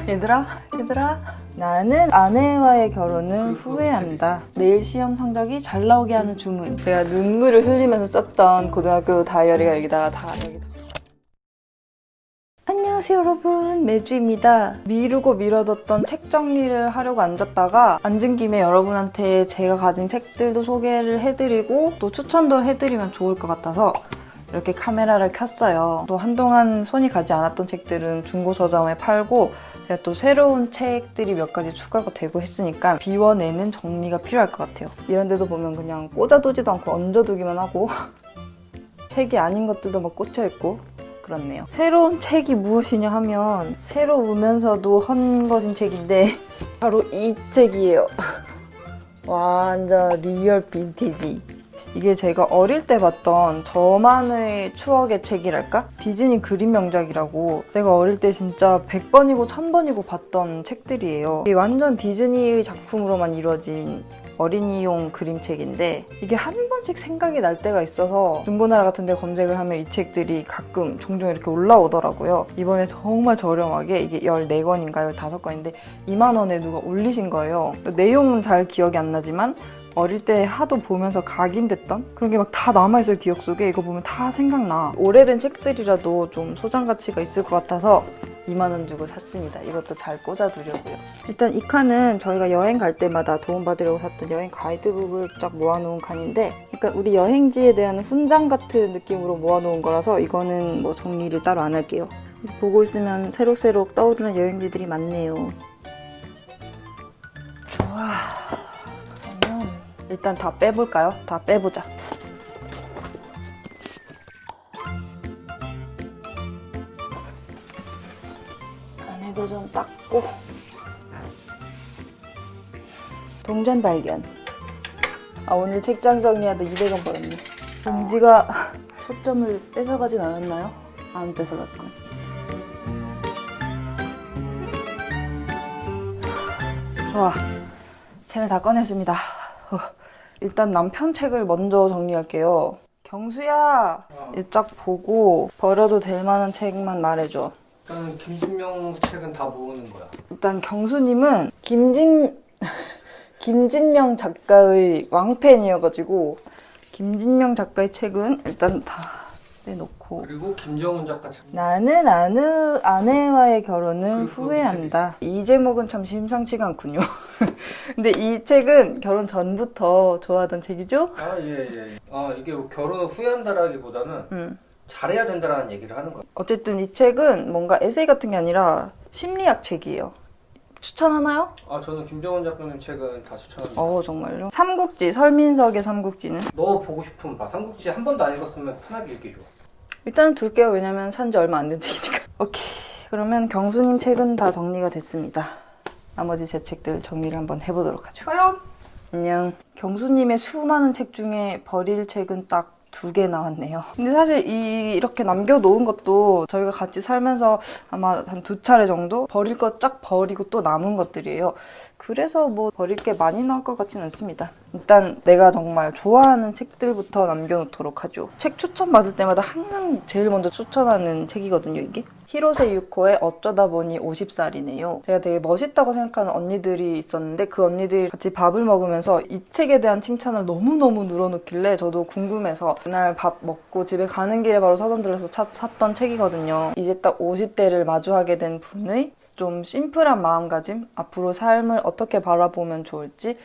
얘들아 나는 아내와의 결혼을 후회한다. 내일 시험 성적이 잘 나오게 하는 주문. 제가 눈물을 흘리면서 썼던 고등학교 다이어리가 여기다가 다 여기다. 안녕하세요 여러분, 매주입니다. 미루고 미뤄뒀던 책 정리를 하려고 앉았다가 앉은 김에 여러분한테 제가 가진 책들도 소개를 해드리고 또 추천도 해드리면 좋을 것 같아서 이렇게 카메라를 켰어요. 또 한동안 손이 가지 않았던 책들은 중고 서점에 팔고 제가 또 새로운 책들이 몇 가지 추가가 되고 했으니까 비워내는 정리가 필요할 것 같아요. 이런 데도 보면 그냥 꽂아두지도 않고 얹어두기만 하고 책이 아닌 것들도 막 꽂혀있고 그렇네요. 새로운 책이 무엇이냐 하면 새로우면서도 헝거진 책인데 바로 이 책이에요. 완전 리얼 빈티지. 이게 제가 어릴 때 봤던 저만의 추억의 책이랄까? 디즈니 그림 명작이라고 제가 어릴 때 진짜 100번이고 1000번이고 봤던 책들이에요. 이게 완전 디즈니 작품으로만 이루어진 어린이용 그림책인데 이게 한 번씩 생각이 날 때가 있어서 중고나라 같은 데 검색을 하면 이 책들이 가끔 종종 이렇게 올라오더라고요. 이번에 정말 저렴하게 이게 14권인가요? 15권인데 2만 원에 누가 올리신 거예요. 내용은 잘 기억이 안 나지만 어릴 때 하도 보면서 각인됐던 그런 게 막 다 남아있어요, 기억 속에. 이거 보면 다 생각나. 오래된 책들이라도 좀 소장 가치가 있을 것 같아서 2만 원 주고 샀습니다. 이것도 잘 꽂아두려고요. 일단 이 칸은 저희가 여행 갈 때마다 도움받으려고 샀던 여행 가이드북을 쫙 모아놓은 칸인데 그러니까 우리 여행지에 대한 훈장 같은 느낌으로 모아놓은 거라서 이거는 뭐 정리를 따로 안 할게요. 보고 있으면 새록새록 떠오르는 여행지들이 많네요. 좋아. 일단 다 빼볼까요? 다 빼보자. 안에도 좀 닦고. 동전 발견. 오늘 책장 정리하다 200원 벌었네. 봉지가 초점을 뺏어가진 않았나요? 안 뺏어갔군. 좋아. 책을 다 꺼냈습니다. 일단 남편 책을 먼저 정리할게요. 경수야, 이 쫙 보고 버려도 될 만한 책만 말해줘. 일단 김진명 책은 다 모으는 거야. 일단 경수님은 김진명 작가의 왕팬이어가지고 김진명 작가의 책은 일단 다 내놓고. 그리고 김정은 작가 책. 나는 아내와의 결혼을 후회한다. 이 제목은 참 심상치가 않군요. 근데 이 책은 결혼 전부터 좋아하던 책이죠? 예. 이게 결혼을 후회한다라기보다는 잘해야 된다라는 얘기를 하는 거야. 어쨌든 이 책은 뭔가 에세이 같은 게 아니라 심리학 책이에요. 추천하나요? 저는 김정은 작가님 책은 다 추천합니다. 정말요? 삼국지, 설민석의 삼국지는? 너 보고 싶으면 봐. 삼국지 한 번도 안 읽었으면 편하게 읽기 좋아. 일단은 둘게요. 왜냐면 산지 얼마 안 된 책이니까. 오케이. 그러면 경수님 책은 다 정리가 됐습니다. 나머지 제 책들 정리를 한번 해보도록 하죠. 과연? 안녕. 경수님의 수많은 책 중에 버릴 책은 딱 2개 나왔네요. 근데 사실 이렇게 남겨놓은 것도 저희가 같이 살면서 아마 한 2차례 정도 버릴 거 쫙 버리고 또 남은 것들이에요. 그래서 뭐 버릴 게 많이 나올 것 같지는 않습니다. 일단 내가 정말 좋아하는 책들부터 남겨놓도록 하죠. 책 추천 받을 때마다 항상 제일 먼저 추천하는 책이거든요, 이게. 히로세 유코의 어쩌다 보니 50살이네요. 제가 되게 멋있다고 생각하는 언니들이 있었는데 그 언니들이 같이 밥을 먹으면서 이 책에 대한 칭찬을 너무너무 늘어놓길래 저도 궁금해서 그날 밥 먹고 집에 가는 길에 바로 서점 들러서 샀던 책이거든요. 이제 딱 50대를 마주하게 된 분의 좀 심플한 마음가짐, 앞으로 삶을 어떻게 바라보면 좋을지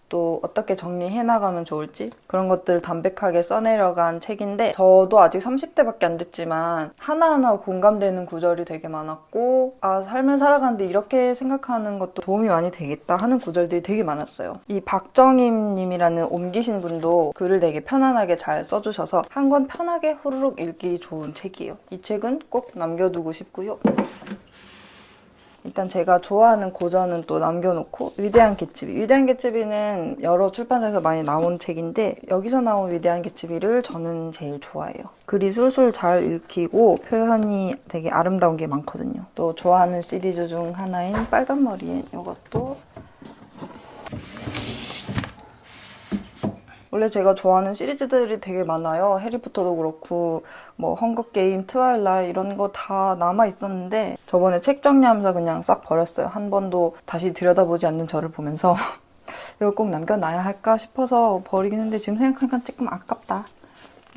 또 어떻게 정리해 나가면 좋을지 그런 것들을 담백하게 써내려간 책인데 저도 아직 30대밖에 안 됐지만 하나하나 공감되는 구절이 되게 많았고 삶을 살아가는데 이렇게 생각하는 것도 도움이 많이 되겠다 하는 구절들이 되게 많았어요. 이 박정임 님이라는 옮기신 분도 글을 되게 편안하게 잘 써주셔서 한 권 편하게 후루룩 읽기 좋은 책이에요. 이 책은 꼭 남겨두고 싶고요. 일단 제가 좋아하는 고전은 또 남겨놓고 위대한 개츠비. 위대한 개츠비는 여러 출판사에서 많이 나온 책인데 여기서 나온 위대한 개츠비를 저는 제일 좋아해요. 글이 술술 잘 읽히고 표현이 되게 아름다운 게 많거든요. 또 좋아하는 시리즈 중 하나인 빨간머리엔 이것도 원래 제가 좋아하는 시리즈들이 되게 많아요. 해리포터도 그렇고 뭐 헝거게임, 트와일라이트 이런 거 다 남아 있었는데 저번에 책 정리하면서 그냥 싹 버렸어요. 한 번도 다시 들여다보지 않는 저를 보면서 이걸 꼭 남겨놔야 할까 싶어서 버리긴 했는데 지금 생각하니까 조금 아깝다.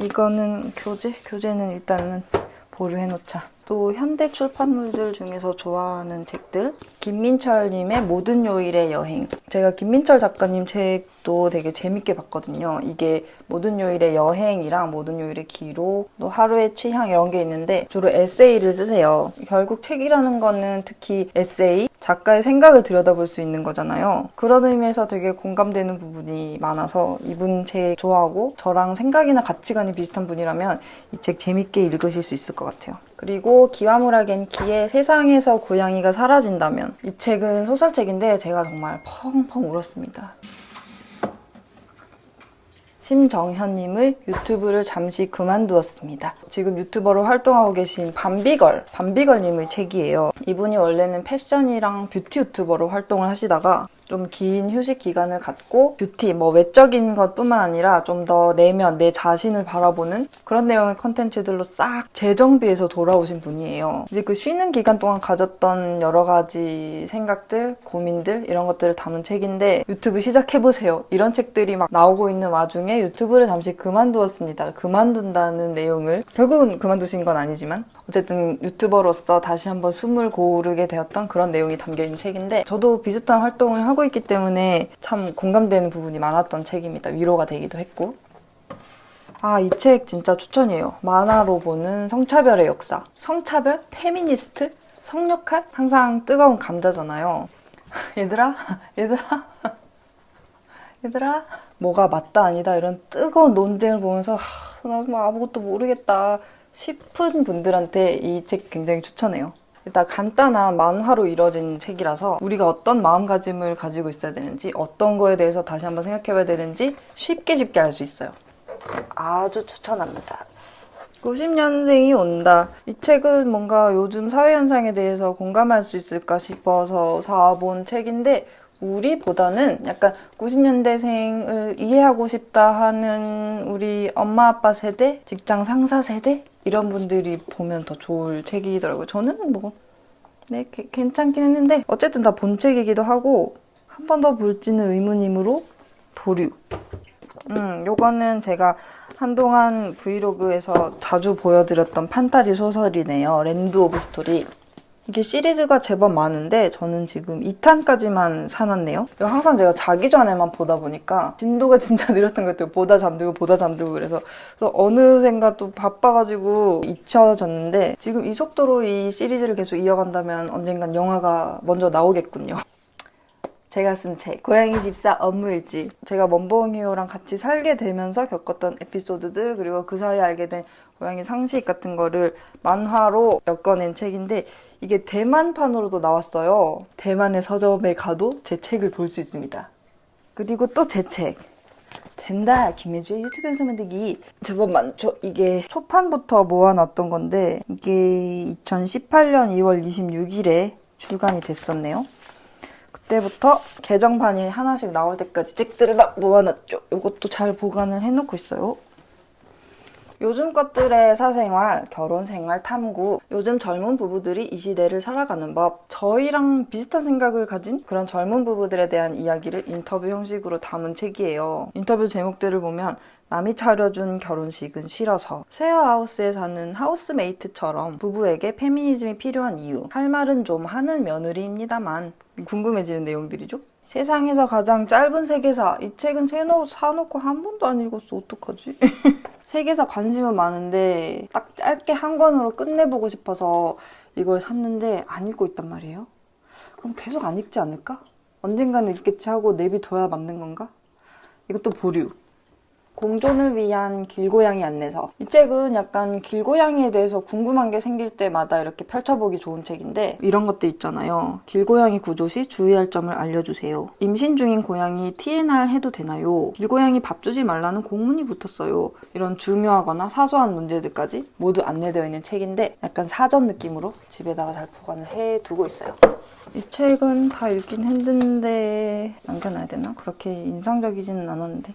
이거는 교재? 교재는 일단은 보류해놓자. 또 현대 출판물들 중에서 좋아하는 책들. 김민철님의 모든 요일의 여행. 제가 김민철 작가님 책도 되게 재밌게 봤거든요. 이게 모든 요일의 여행이랑 모든 요일의 기록, 또 하루의 취향 이런 게 있는데 주로 에세이를 쓰세요. 결국 책이라는 거는 특히 에세이, 작가의 생각을 들여다볼 수 있는 거잖아요. 그런 의미에서 되게 공감되는 부분이 많아서 이분 책 좋아하고 저랑 생각이나 가치관이 비슷한 분이라면 이 책 재밌게 읽으실 수 있을 것 같아요. 그리고 기와무라 겐키의 세상에서 고양이가 사라진다면, 이 책은 소설책인데 제가 정말 펑펑 울었습니다. 심정현님의 유튜브를 잠시 그만두었습니다. 지금 유튜버로 활동하고 계신 밤비걸님의 책이에요. 이분이 원래는 패션이랑 뷰티 유튜버로 활동을 하시다가 좀 긴 휴식 기간을 갖고 뷰티, 외적인 것뿐만 아니라 좀 더 내면, 내 자신을 바라보는 그런 내용의 컨텐츠들로 싹 재정비해서 돌아오신 분이에요. 이제 그 쉬는 기간 동안 가졌던 여러 가지 생각들, 고민들 이런 것들을 담은 책인데 유튜브 시작해보세요. 이런 책들이 막 나오고 있는 와중에 유튜브를 잠시 그만두었습니다. 그만둔다는 내용을, 결국은 그만두신 건 아니지만 어쨌든 유튜버로서 다시 한번 숨을 고르게 되었던 그런 내용이 담겨있는 책인데 저도 비슷한 활동을 하고 있기 때문에 참 공감되는 부분이 많았던 책입니다. 위로가 되기도 했고. 이 책 진짜 추천이에요. 만화로 보는 성차별의 역사. 성차별? 페미니스트? 성역할? 항상 뜨거운 감자잖아요. 얘들아? 뭐가 맞다 아니다 이런 뜨거운 논쟁을 보면서 나 아무것도 모르겠다 싶은 분들한테 이 책 굉장히 추천해요. 일단 간단한 만화로 이뤄진 책이라서 우리가 어떤 마음가짐을 가지고 있어야 되는지, 어떤 거에 대해서 다시 한번 생각해봐야 되는지 쉽게 알 수 있어요. 아주 추천합니다. 90년생이 온다. 이 책은 뭔가 요즘 사회현상에 대해서 공감할 수 있을까 싶어서 사본 책인데 우리보다는 약간 90년대생을 이해하고 싶다 하는 우리 엄마 아빠 세대, 직장 상사 세대 이런 분들이 보면 더 좋을 책이더라고요. 저는 괜찮긴 했는데 어쨌든 다 본 책이기도 하고 한 번 더 볼지는 의문이므로 보류. 요거는 제가 한동안 브이로그에서 자주 보여드렸던 판타지 소설이네요. 랜드 오브 스토리. 이게 시리즈가 제법 많은데 저는 지금 2탄까지만 사놨네요. 이거 항상 제가 자기 전에만 보다 보니까 진도가 진짜 느렸던 것 같아요. 보다 잠들고 그래서 어느샌가 또 바빠가지고 잊혀졌는데 지금 이 속도로 이 시리즈를 계속 이어간다면 언젠간 영화가 먼저 나오겠군요. 제가 쓴 책, 고양이 집사 업무일지. 제가 멈벙이호랑 같이 살게 되면서 겪었던 에피소드들, 그리고 그 사이에 알게 된 고양이 상식 같은 거를 만화로 엮어낸 책인데 이게 대만판으로도 나왔어요. 대만의 서점에 가도 제 책을 볼 수 있습니다. 그리고 또 제 책. 된다, 김혜주의 유튜브에서 만들기. 제법 많죠. 이게 초판부터 모아놨던 건데 이게 2018년 2월 26일에 출간이 됐었네요. 그때부터 개정판이 하나씩 나올 때까지 책들을 다 모아놨죠. 이것도 잘 보관을 해놓고 있어요. 요즘 것들의 사생활, 결혼생활 탐구, 요즘 젊은 부부들이 이 시대를 살아가는 법, 저희랑 비슷한 생각을 가진 그런 젊은 부부들에 대한 이야기를 인터뷰 형식으로 담은 책이에요. 인터뷰 제목들을 보면 남이 차려준 결혼식은 싫어서, 쉐어하우스에 사는 하우스메이트처럼 부부에게 페미니즘이 필요한 이유, 할 말은 좀 하는 며느리입니다만 궁금해지는 내용들이죠. 세상에서 가장 짧은 세계사. 이 책은 사놓고 한 번도 안 읽었어. 어떡하지? 세계사 관심은 많은데 딱 짧게 한 권으로 끝내보고 싶어서 이걸 샀는데 안 읽고 있단 말이에요. 그럼 계속 안 읽지 않을까? 언젠가는 읽겠지 하고 내비둬야 맞는 건가? 이것도 보류. 공존을 위한 길고양이 안내서. 이 책은 약간 길고양이에 대해서 궁금한 게 생길 때마다 이렇게 펼쳐보기 좋은 책인데 이런 것도 있잖아요. 길고양이 구조 시 주의할 점을 알려주세요. 임신 중인 고양이 TNR 해도 되나요? 길고양이 밥 주지 말라는 공문이 붙었어요. 이런 중요하거나 사소한 문제들까지 모두 안내되어 있는 책인데 약간 사전 느낌으로 집에다가 잘 보관을 해두고 있어요. 이 책은 다 읽긴 했는데 남겨놔야 되나? 그렇게 인상적이지는 않았는데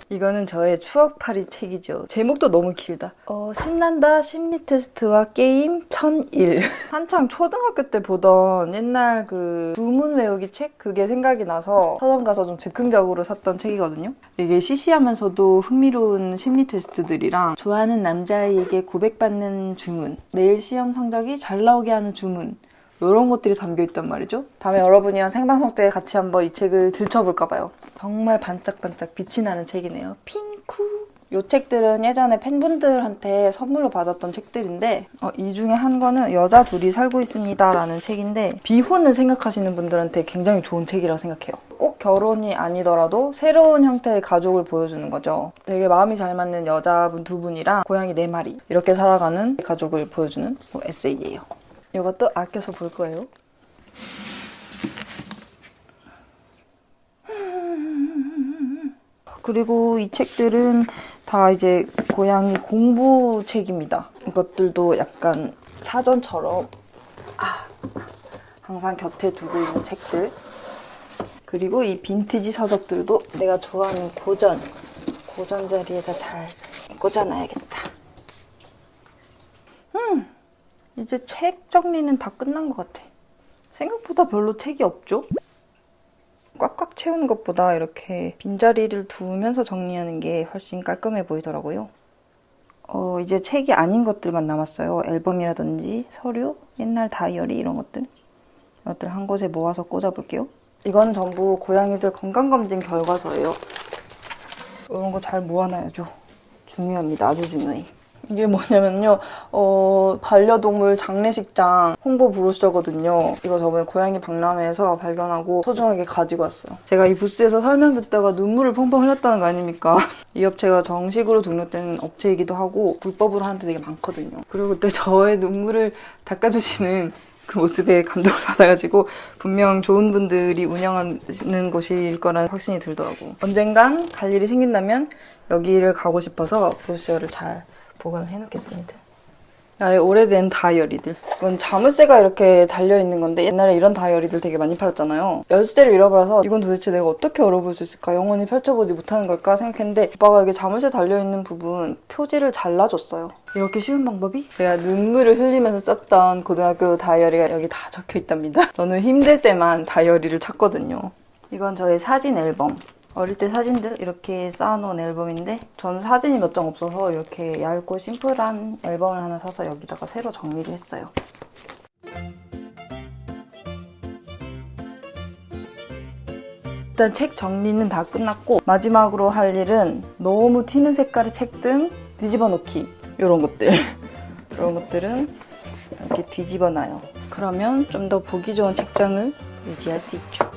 이거는 저의 추억팔이 책이죠. 제목도 너무 길다. 신난다 심리 테스트와 게임 1001. 한창 초등학교 때 보던 옛날 그 주문 외우기 책? 그게 생각이 나서 서점 가서 좀 즉흥적으로 샀던 책이거든요. 이게 시시하면서도 흥미로운 심리 테스트들이랑 좋아하는 남자아이에게 고백받는 주문, 내일 시험 성적이 잘 나오게 하는 주문, 이런 것들이 담겨있단 말이죠. 다음에 여러분이랑 생방송 때 같이 한번 이 책을 들춰볼까봐요. 정말 반짝반짝 빛이 나는 책이네요. 핑크. 이 책들은 예전에 팬분들한테 선물로 받았던 책들인데 이 중에 한 거는 여자 둘이 살고 있습니다 라는 책인데 비혼을 생각하시는 분들한테 굉장히 좋은 책이라고 생각해요. 꼭 결혼이 아니더라도 새로운 형태의 가족을 보여주는 거죠. 되게 마음이 잘 맞는 여자분 두 분이랑 고양이 4마리 이렇게 살아가는 가족을 보여주는 에세이예요. 이것도 아껴서 볼 거예요. 그리고 이 책들은 다 이제 고양이 공부 책입니다. 이것들도 약간 사전처럼 항상 곁에 두고 있는 책들. 그리고 이 빈티지 서적들도 내가 좋아하는 고전 자리에다 잘 꽂아놔야겠다. 이제 책 정리는 다 끝난 것 같아. 생각보다 별로 책이 없죠? 꽉꽉 채우는 것보다 이렇게 빈자리를 두면서 정리하는 게 훨씬 깔끔해 보이더라고요. 이제 책이 아닌 것들만 남았어요. 앨범이라든지 서류, 옛날 다이어리 이런 것들. 이것들 한 곳에 모아서 꽂아볼게요. 이건 전부 고양이들 건강검진 결과서예요. 이런 거 잘 모아놔야죠. 중요합니다. 아주 중요해. 이게 뭐냐면요, 반려동물 장례식장 홍보 브로셔거든요. 이거 저번에 고양이 박람회에서 발견하고 소중하게 가지고 왔어요. 제가 이 부스에서 설명 듣다가 눈물을 펑펑 흘렸다는 거 아닙니까? 이 업체가 정식으로 등록된 업체이기도 하고 불법으로 하는 데 되게 많거든요. 그리고 그때 저의 눈물을 닦아주시는 그 모습에 감동을 받아가지고 분명 좋은 분들이 운영하는 곳일 거라는 확신이 들더라고. 언젠간 갈 일이 생긴다면 여기를 가고 싶어서 브로셔를 잘 보관을 해놓겠습니다. 나의 오래된 다이어리들. 이건 자물쇠가 이렇게 달려있는 건데 옛날에 이런 다이어리들 되게 많이 팔았잖아요. 열쇠를 잃어버려서 이건 도대체 내가 어떻게 열어볼 수 있을까? 영원히 펼쳐보지 못하는 걸까? 생각했는데 오빠가 여기 자물쇠 달려있는 부분 표지를 잘라줬어요. 이렇게 쉬운 방법이? 제가 눈물을 흘리면서 썼던 고등학교 다이어리가 여기 다 적혀있답니다. 저는 힘들 때만 다이어리를 찾거든요. 이건 저의 사진 앨범. 어릴 때 사진들 이렇게 쌓아놓은 앨범인데 전 사진이 몇 장 없어서 이렇게 얇고 심플한 앨범을 하나 사서 여기다가 새로 정리를 했어요. 일단 책 정리는 다 끝났고 마지막으로 할 일은 너무 튀는 색깔의 책 등 뒤집어 놓기 이런 것들. 이런 것들은 이렇게 뒤집어 놔요. 그러면 좀 더 보기 좋은 책장을 유지할 수 있죠.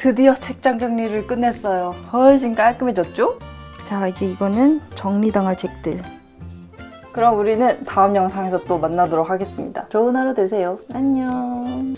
드디어 책장 정리를 끝냈어요. 훨씬 깔끔해졌죠? 자, 이제 이거는 정리당할 책들. 그럼 우리는 다음 영상에서 또 만나도록 하겠습니다. 좋은 하루 되세요. 안녕.